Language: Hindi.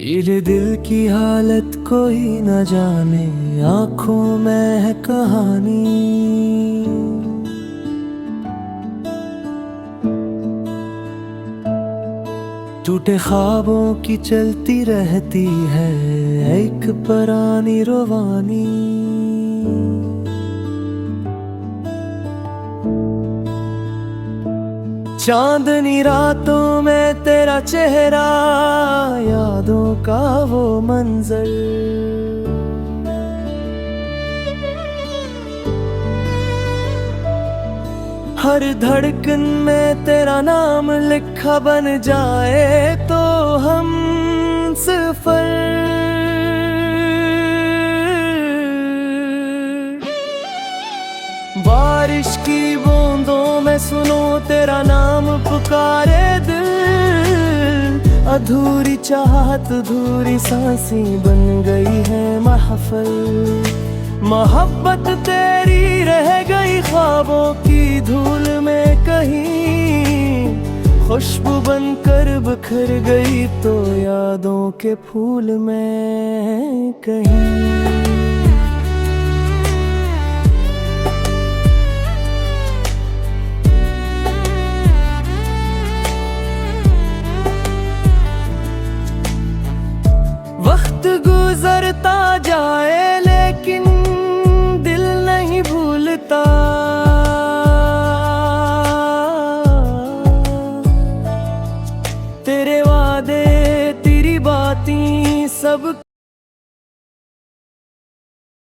ये दिल की हालत कोई न जाने, आंखों में है कहानी। टूटे ख्वाबों की चलती रहती है एक पुरानी रवानी। चांदनी रातों में तेरा चेहरा, यादों का वो मंजर, हर धड़कन में तेरा नाम लिखा बन जाए तो हम सफर। बारिश की बूंदों में सुनो तेरा नाम पुकारे दिल, अधूरी चाहत अधूरी सांसें बन गई है महफिल। मोहब्बत तेरी रह गई ख्वाबों की धूल में कहीं, खुशबू बनकर बिखर गई तो यादों के फूल में कहीं।